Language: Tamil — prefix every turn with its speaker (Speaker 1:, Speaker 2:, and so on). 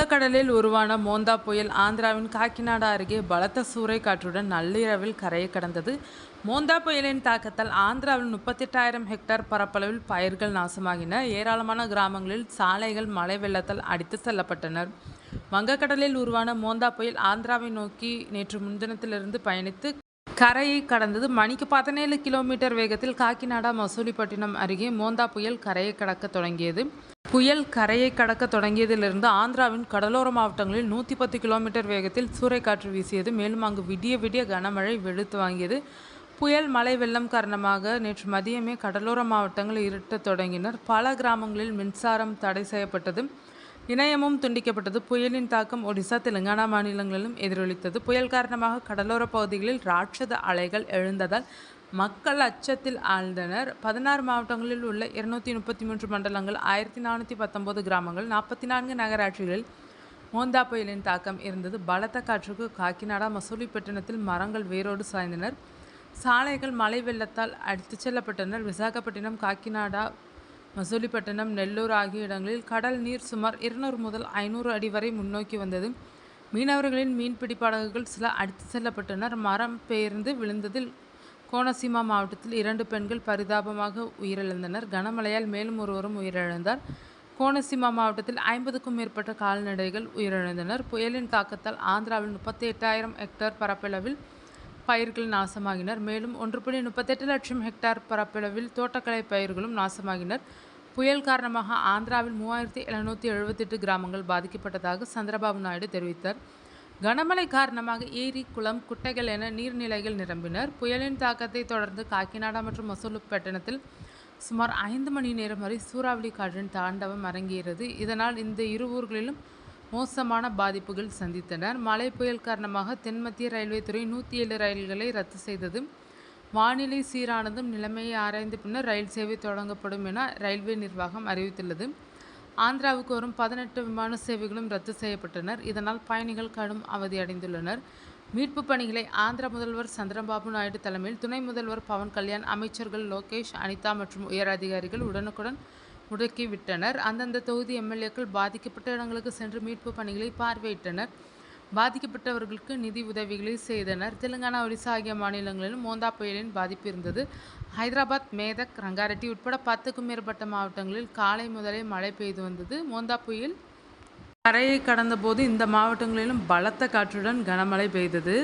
Speaker 1: வங்கக்கடலில் உருவான மோந்தா புயல் ஆந்திராவின் காக்கிநாடா அருகே பலத்த சூறைக்காற்றுடன் நள்ளிரவில் கரையை கடந்தது. மோந்தா புயலின் தாக்கத்தால் ஆந்திராவில் 38,000 ஹெக்டேர் பரப்பளவில் பயிர்கள் நாசமாகின. ஏராளமான கிராமங்களில் சாலைகள் மழை வெள்ளத்தால் அடித்து செல்லப்பட்டனர். வங்கக்கடலில் உருவான மோந்தா புயல் ஆந்திராவை நோக்கி நேற்று முன்தினத்திலிருந்து பயணித்து கரையை கடந்தது. மணிக்கு 17 கிலோமீட்டர் வேகத்தில் காக்கிநாடா மசூலிப்பட்டினம் அருகே மோந்தா புயல் கரையை கடக்க தொடங்கியது. புயல் கரையை கடக்க தொடங்கியதிலிருந்து ஆந்திராவின் கடலோர மாவட்டங்களில் 110 கிலோமீட்டர் வேகத்தில் சூறைக்காற்று வீசியது. மேலும் அங்கு விடிய விடிய கனமழை வெளுத்து வாங்கியது. புயல் மழை வெள்ளம் காரணமாக நேற்று மதியமே கடலோர மாவட்டங்கள் இருட்டத் தொடங்கினர். பல கிராமங்களில் மின்சாரம் தடை செய்யப்பட்டது. இணையமும் துண்டிக்கப்பட்டது. புயலின் தாக்கம் ஒடிசா, தெலுங்கானா மாநிலங்களிலும் எதிரொலித்தது. புயல் காரணமாக கடலோர பகுதிகளில் ராட்சத அலைகள் எழுந்ததால் மக்கள் அச்சத்தில் ஆழ்ந்தனர். 16 மாவட்டங்களில் உள்ள 233 மண்டலங்கள், 1419 கிராமங்கள், 44 நகராட்சிகளில் மோந்தா புயலின் தாக்கம் இருந்தது. பலத்த காற்றுக்கு காக்கிநாடா மசூலிப்பட்டினத்தில் மரங்கள் வேரோடு சாய்ந்தனர். சாலைகள் மழை வெள்ளத்தால் அடித்துச் செல்லப்பட்டனர். விசாகப்பட்டினம், காக்கிநாடா, மசூலிப்பட்டினம், நெல்லூர் ஆகிய இடங்களில் கடல் நீர் சுமார் 200 முதல் 500 அடி வரை முன்னோக்கி வந்தது. மீனவர்களின் மீன்பிடி படகுகள் சில அடித்து செல்லப்பட்டனர். மரம் பெயர்ந்து விழுந்ததில் கோனசீமா மாவட்டத்தில் 2 பெண்கள் பரிதாபமாக உயிரிழந்தனர். கனமழையால் மேலும் ஒருவரும் உயிரிழந்தார். கோனசீமா மாவட்டத்தில் 50க்கும் மேற்பட்ட கால்நடைகள் உயிரிழந்தனர். புயலின் தாக்கத்தால் ஆந்திராவில் 38,000 ஹெக்டேர் பரப்பளவில் பயிர்கள் நாசமாகினர். மேலும் 1.38 லட்சம் ஹெக்டேர் பரப்பளவில் தோட்டக்கலை பயிர்களும் நாசமாகினர். புயல் காரணமாக ஆந்திராவில் 3,778 கிராமங்கள் பாதிக்கப்பட்டதாக சந்திரபாபு நாயுடு தெரிவித்தார். கனமழை காரணமாக ஏரி, குளம், குட்டைகள் என நீர்நிலைகள் நிரம்பினர். புயலின் தாக்கத்தை தொடர்ந்து காக்கிநாடா மற்றும் மசூலிப்பட்டினத்தில் சுமார் 5 மணி நேரம் வரை சூறாவளி காற்றின் தாண்டவம் அரங்கேறியது. இதனால் இந்த இரு ஊர்களிலும் மோசமான பாதிப்புகள் சந்தித்தனர். மழை புயல் காரணமாக தென்மத்திய ரயில்வே துறை 107 ரயில்களை ரத்து செய்தது. வானிலை சீரானதும் நிலைமையை ஆராய்ந்த பின்னர் ரயில் சேவை தொடங்கப்படும் என ரயில்வே நிர்வாகம் அறிவித்துள்ளது. ஆந்திராவுக்கு வரும் 18 விமான சேவைகளும் ரத்து செய்யப்பட்டனர். இதனால் பயணிகள் கடும் அவதியடைந்துள்ளனர். மீட்பு பணிகளை ஆந்திர முதல்வர் சந்திரபாபு நாயுடு தலைமையில் துணை முதல்வர் பவன் கல்யாண், அமைச்சர்கள் லோகேஷ், அனிதா மற்றும் உயர் அதிகாரிகள் உடனுக்குடன் முடுக்கிவிட்டனர். அந்தந்த தொகுதி எம்எல்ஏக்கள் பாதிக்கப்பட்ட இடங்களுக்கு சென்று மீட்பு பணிகளை பார்வையிட்டனர். பாதிக்கப்பட்டவர்களுக்கு நிதி உதவிகளை செய்தனர். தெலுங்கானா, ஒடிசா ஆகிய மாநிலங்களிலும் மோந்தா புயலின் பாதிப்பு இருந்தது. ஹைதராபாத், மேதக், ரங்காரெட்டி உட்பட 10க்கும் மேற்பட்ட மாவட்டங்களில் காலை முதலே மழை பெய்து வந்தது. மோந்தா புயல் கரையை கடந்தபோது இந்த மாவட்டங்களிலும் பலத்த காற்றுடன் கனமழை பெய்தது.